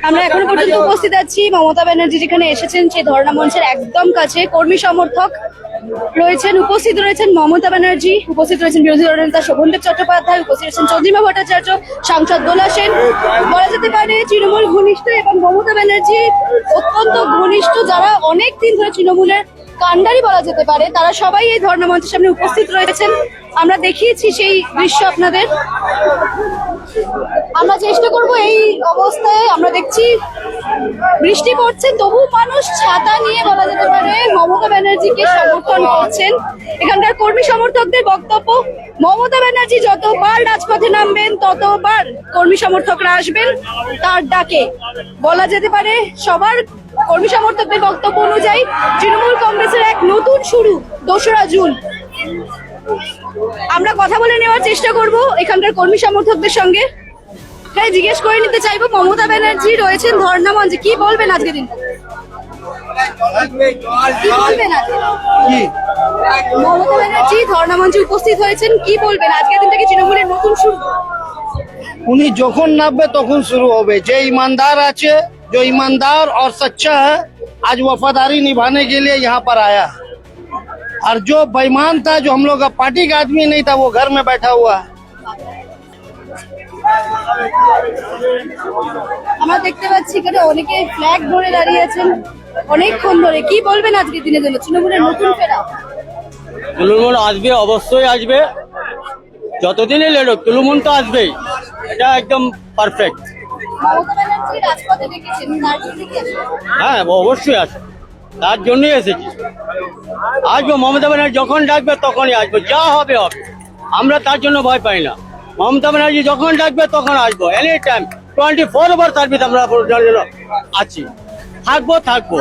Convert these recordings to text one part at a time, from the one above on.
আমরা এখনো পর্যন্ত উপস্থিত আছি মমতা ব্যানার্জি যেখানে এসেছেন সেই ধর্ণা মঞ্চের একদম কাছে। কর্মী সমর্থক রয়েছেন, উপস্থিত রয়েছেন মমতা ব্যানার্জি, উপস্থিত রয়েছেন বিরোধী দলনেতা শোভনদেব চট্টোপাধ্যায়, উপস্থিত রয়েছেন চন্দ্রিমা ভট্টাচার্য, সাংসদ দোলা সেন। বলা যেতে পারে তৃণমূল ঘনিষ্ঠ এবং মমতা ব্যানার্জি অত্যন্ত ঘনিষ্ঠ, যারা অনেক দিন ধরে তৃণমূলের কাণ্ডারি বলা যেতে পারে, তারা সবাই এই ধর্ণা মঞ্চের সামনে উপস্থিত রয়েছেন। আমরা দেখিয়েছি সেই দৃশ্য আপনাদের। আমরা চেষ্টা করব এই অবস্থায়, আমরা দেখছি বৃষ্টি পড়ছে তবু মানুষ ছাতা নিয়ে বলা যেতে পারে মমতা ব্যানার্জিকে সমর্থন করছেন। এখানকার কর্মী সমর্থকদের বক্তব্য, মমতা ব্যানার্জি যতবার রাজপথে নামবেন ততবার কর্মী সমর্থকরা আসবেন তার ডাকে। বলা যেতে পারে সবার কর্মী সমর্থকদের বক্তব্য অনুযায়ী তৃণমূল কংগ্রেসের এক নতুন শুরু 2রা জুন। আমরা কথা বলে নেওয়ার চেষ্টা করব এখানকার কর্মী সমর্থকদের সঙ্গে। হ্যাঁ, জিজ্ঞেস করে নিতে চাইবো, মমতা ব্যানার্জি রয়েছেন ধর্ণা মঞ্চে, কি বলবেন আজকে দিন? কি বলবেন আজকে? মমতা ব্যানার্জি ধর্ণা মঞ্চে উপস্থিত হয়েছেন, কি বলবেন আজকের দিনটা? কি তৃণমূলের নতুন শুরু? উনি যখন নামবে তখন শুরু হবে। যে ईमानदार আছে, जो ईमानदार और सच्चा है, आज वफादारी निभाने के लिए यहाँ पर आया। और जो बेईमान था, जो हम लोग का पार्टी का आदमी नहीं था, वो घर में बैठा हुआ है। আমরা দেখতে পাচ্ছি এখানে অনেকে ফ্ল্যাগ ধরে দাঁড়িয়ে আছেন অনেকক্ষণ ধরে। কি বলবেন আজকের দিনের জন্য তৃণমূলের নতুন ফেরা? তৃণমূল আসবে, অবশ্যই আসবে। যতদিনই লেলো তৃণমূল তো আসবেই, এটা একদম পারফেক্ট। মমতা ব্যানার্জি রাজপথে ডেকেছেন, তার জন্য কি আসবে? হ্যাঁ, অবশ্যই আসবে, তার জন্যই এসেছি। আসবো, মমতা ব্যানার্জি যখন ডাকবে তখনই আসবো, যা হবে হবে। আমরা তার জন্য ভয় পাই না। মমতা ব্যানার্জি যখন ডাকবে তখন আসবো, এনি টাইম 24 সার্ভিস আমরা আছি, থাকবো।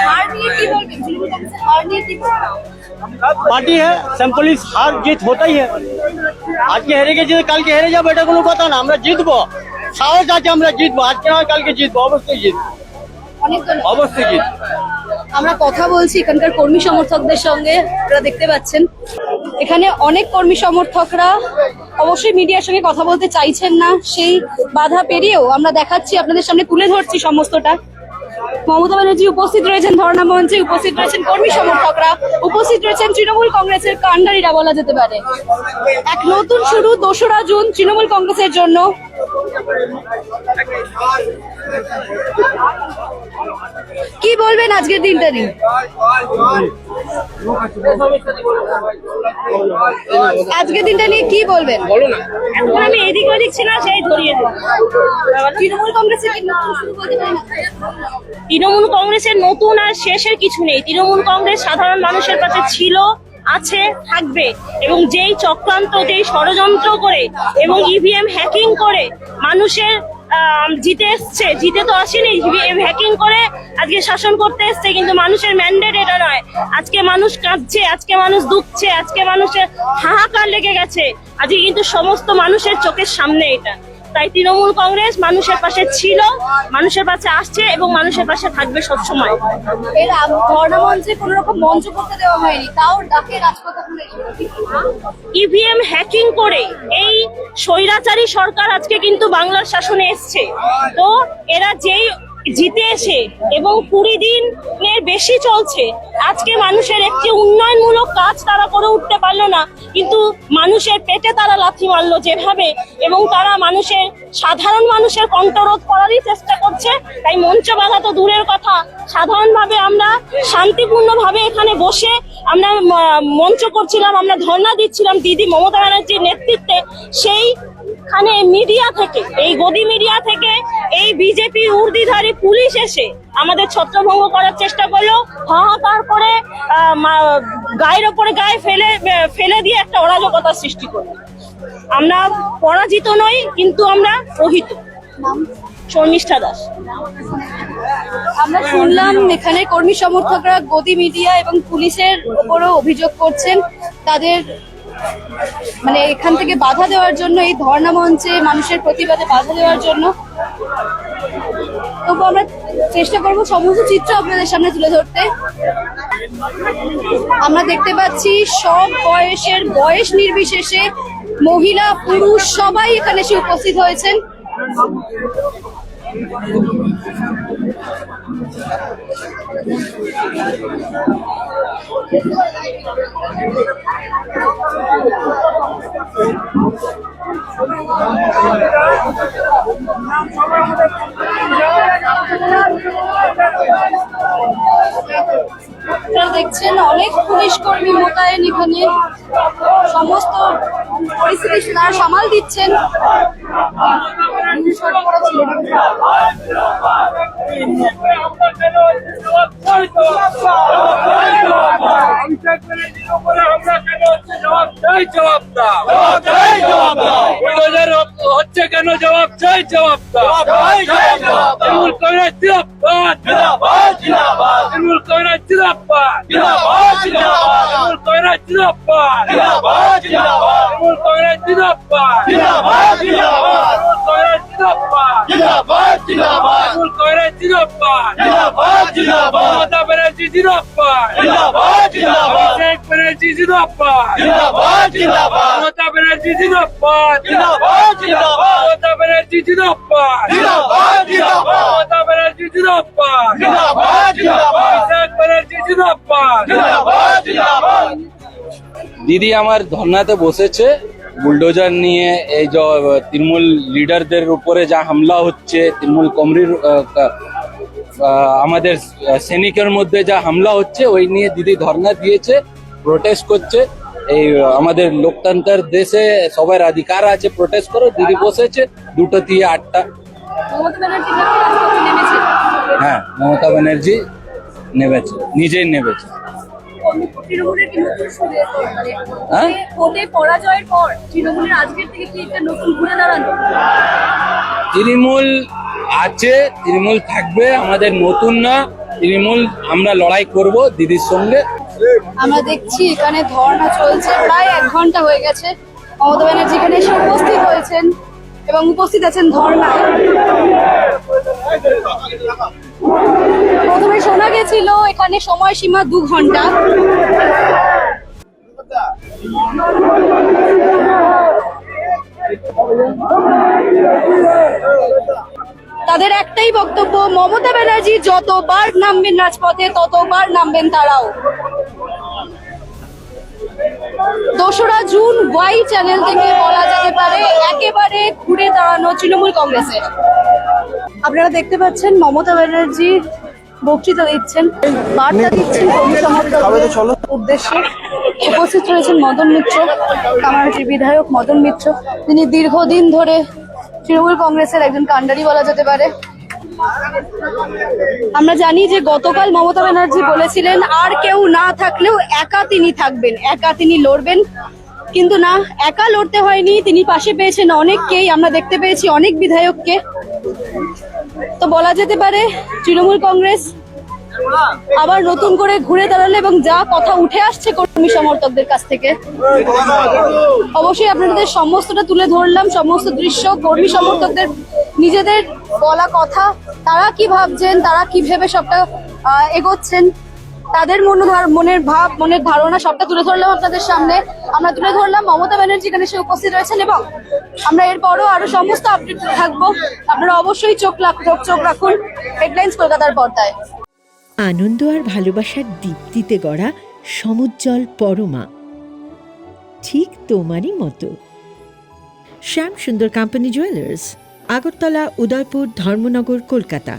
হার নিয়ে কি বলবেন? তৃণমূল কংগ্রেসের হার নিয়ে কি বলবেন? পার্টি হ্যাঁ, সিম্পল হার জিত হতেই হ্যাঁ। আজকে হেরে গেছি, কালকে হেরে যাবো, এটা কোনো কথা না। আমরা জিতবো, সাহস আছে, আমরা জিতবো। আজকে নয় কালকে জিতবো, অবশ্যই জিতবো, অবশ্যই জিতবো। আমরা কথা বলছি এখানকার কর্মী সমর্থকদের সঙ্গে। আপনারা দেখতে পাচ্ছেন এখানে অনেক কর্মী সমর্থকরা অবশ্যই মিডিয়ার সঙ্গে কথা বলতে চাইছেন না, সেই বাধা পেরিয়েও আমরা দেখাচ্ছি, আপনাদের সামনে তুলে ধরছি সমস্তটা। মমতা ব্যানার্জি উপস্থিত রয়েছেন ধর্ণা মঞ্চে, উপস্থিত রয়েছেন কর্মী সমর্থকরা, উপস্থিত রয়েছেন তৃণমূল কংগ্রেসের কাণ্ডারিরা বলা যেতে পারে। এক নতুন শুরু 2রা জুন তৃণমূল কংগ্রেসের জন্য। কি বলবেন আজকের দিনটা নিয়ে? আজকের দিনটা নিয়ে কি বলবেন? এখন আমি এদিক ওদিক ছিল, সেই ধরিয়ে দেব। তৃণমূল কংগ্রেসের কি নতুন শুরু বলতে পারেন? তৃণমূল কংগ্রেসের নতুন আর শেষের কিছু নেই। তৃণমূল কংগ্রেস সাধারণ মানুষের কাছে ছিল, আছে, থাকবে। এবং যেই চক্রান্ত, যেই ষড়যন্ত্র করে এবং ইভিএম হ্যাকিং করে মানুষের জিতে এসছে, জিতে তো আসেনি, ইভিএম হ্যাকিং করে আজকে শাসন করতে এসছে। কিন্তু মানুষের ম্যান্ডেট এটা নয়। আজকে মানুষ কাঁদছে, আজকে মানুষ দুঃখছে, আজকে মানুষের হাহাকার লেগে গেছে। আজকে কিন্তু সমস্ত মানুষের চোখের সামনে এটা। তাই তৃণমূল কংগ্রেস মানুষের পাশে ছিল, মানুষের পাশে আসছে এবং মানুষের পাশে থাকবে সবসময়। এর ধর্ণা মঞ্চে কোন রকম মঞ্চ করতে দেওয়া হয়নি, তাও ডাকে রাজপথে। ইভিএম হ্যাকিং করে এই স্বৈরাচারী সরকার আজকে কিন্তু বাংলার শাসনে এসছে। তো এরা যেই জিতে এসে এবং 20 দিনের বেশি চলছে, আজকে মানুষের একটি উন্নয়নমূলক কাজ তারা করে উঠতে পারলো না, কিন্তু মানুষের পেটে তারা লাথি মারলো যেভাবে, এবং তারা সাধারণ মানুষের কণ্ঠরোধ করারই চেষ্টা করছে। তাই মঞ্চ বাধা তো দূরের কথা, সাধারণভাবে আমরা শান্তিপূর্ণভাবে এখানে বসে আমরা মঞ্চ করছিলাম, আমরা ধর্ণা দিচ্ছিলাম দিদি মমতা ব্যানার্জির নেতৃত্বে। সেইখানে মিডিয়া থেকে, এই গদি মিডিয়া থেকে এই বিজেপি উর্দিধারী পুলিশ এসে আমাদের ছত্রভঙ্গ করার চেষ্টা করলো, হাহাকার করে গায়ের ওপরে গায়ে ফেলে দিয়ে একটা অরাজকতার সৃষ্টি করলো। আমরা পরাজিত নই, কিন্তু আমরা প্রহিত। শর্মিষ্ঠা দাস। আমরা শুনলাম এখানে কর্মী সমর্থকরা গদি মিডিয়া এবং পুলিশের উপরও অভিযোগ করছেন, তাদের মানে এখান থেকে বাধা দেওয়ার জন্য, এই ধর্ণা মঞ্চে মানুষের প্রতিবাদে বাধা দেওয়ার জন্য। তবু আমরা চেষ্টা করবো সমস্ত চিত্র আপনাদের সামনে তুলে ধরতে। আমরা দেখতে পাচ্ছি সব বয়স নির্বিশেষে মহিলা পুরুষ সবাই এখানে এসে উপস্থিত হয়েছেন। আপনারা দেখছেন অনেক পুলিশ কর্মী মোতায়েন এখানে, সমস্ত পরিস্থিতি তারা সামাল দিচ্ছেন। হচ্ছে কেন জবাব চাই, জবাব তৃণমূল কংগ্রেস জিন্দাবাদ, তৃণমূল কংগ্রেস জিন্দাবাদ, তৃণমূল কংগ্রেস জিন্দাবাদ, তৃণমূল কংগ্রেস জিন্দাবাদ, তৃণমূল কংগ্রেস জিন্দাবাদ, তৃণমূল কংগ্রেস জিন্দাবাদ, মমতা ব্যানার্জি জিন্দাবাদ, অভিষেক ব্যানার্জি জিন্দাবাদ, মমতা ব্যানার্জি জিন্দাবাদ, মমতা ব্যানার্জি জিন্দাবাদ, মমতা ব্যানার্জি জিন্দাবাদ, অভিষেক ব্যানার্জি জিন্দাবাদ। দিদি আমার ধর্নাতে বসেছে বুলডোজার নিয়ে। এই যে তৃণমূল লিডারদের উপরে যা হামলা হচ্ছে, তৃণমূল কমরির আমাদের সৈনিকের মধ্যে যা হামলা হচ্ছে, ওই নিয়ে দিদি ধর্না দিয়েছে, প্রোটেস্ট করছে। এই আমাদের লোকতন্ত্রের দেশে সবার অধিকার আছে, প্রোটেস্ট করো। দিদি বসেছে 2টা থেকে 8টা। মমতা ব্যানার্জি নেমেছেন। হ্যাঁ, মমতা ব্যানার্জি নেমেছে, নিজেই নেমেছে। তৃণমূলের কি নতুন শুরু? হ্যাঁ? ভোটে পরাজয়ের পর তৃণমূলের আজকের থেকে কি একটা নতুন ঘুরে দাঁড়ানো? তৃণমূল আছে, তৃণমূল থাকবে, আমাদের নতুন না। তৃণমূল আমরা লড়াই করব দিদির সঙ্গে। আমরা দেখছি এখানে ধর্ণা চলছে, প্রায় 1 ঘন্টা হয়ে গেছে। মমতা ব্যানার্জি এখানে এসে উপস্থিত হয়েছেন এবং উপস্থিত আছেন ধর্ণায়। প্রথমে শোনা গেছিল এখানে সময়সীমা 2 ঘন্টা। তাদের একটাই বক্তব্য, মমতা ব্যানার্জি যতবার নামবেন রাজপথে ততবার নামবেন তারাও। 2রা জুন ওয়াই চ্যানেল থেকে বলা যেতে পারে একেবারে ঘুরে দাঁড়ানো তৃণমূল কংগ্রেসের। আপনারা দেখতে পাচ্ছেন মমতা ব্যানার্জি বক্তৃতা দিচ্ছেন, বার্তা দিচ্ছেন কর্মী সমর্থকদের উদ্দেশ্যে। উপস্থিত রয়েছেন মদন মিত্র, কামারহাটির বিধায়ক মদন মিত্র। তিনি দীর্ঘদিন ধরে তৃণমূল কংগ্রেসের একজন কাণ্ডারি বলা যেতে পারে। আমরা জানি যে গতকাল মমতা ব্যানার্জি বলেছিলেন আর কেউ না থাকলেও একা তিনি থাকবেন, একা তিনি লড়বেন। কিন্তু না, একা লড়তে হয়নি, তিনি পাশে পেয়েছেন অনেককেই। আমরা দেখতে পেয়েছি অনেক বিধায়ককে। তো বলা যেতে পারে তৃণমূল কংগ্রেস আবার নতুন করে ঘুরে দাঁড়ালো এবং যা কথা উঠে আসছে কর্মী সমর্থকদের কাছ থেকে, অবশ্যই আপনাদের সমস্তটা তুলে ধরলাম, সমস্ত দৃশ্য, কর্মী সমর্থকদের নিজেদের বলা কথা, তারা কি ভাবছেন, তারা কি ভেবে সবটা এগোচ্ছেন, তাদের মনের ভাব, মনের ধারণা সবটা তুলে ধরলাম আপনাদের সামনে। আমরা তুলে ধরলাম মমতা ব্যানার্জি এখানে এসে উপস্থিত রয়েছেন এবং আমরা এরপরও আরো সমস্ত আপডেট থাকবো। আপনারা অবশ্যই চোখ রাখুন হেডলাইন্স কলকাতার পর্দায়। আনন্দ আর ভালোবাসার দীপ্তিতে গড়া সমুজ্জ্বল পরমা, ঠিক তোমারই মতো। শ্যাম সুন্দর কোম্পানি জুয়েলার্স, আগরতলা, উদয়পুর, ধর্মনগর, কলকাতা।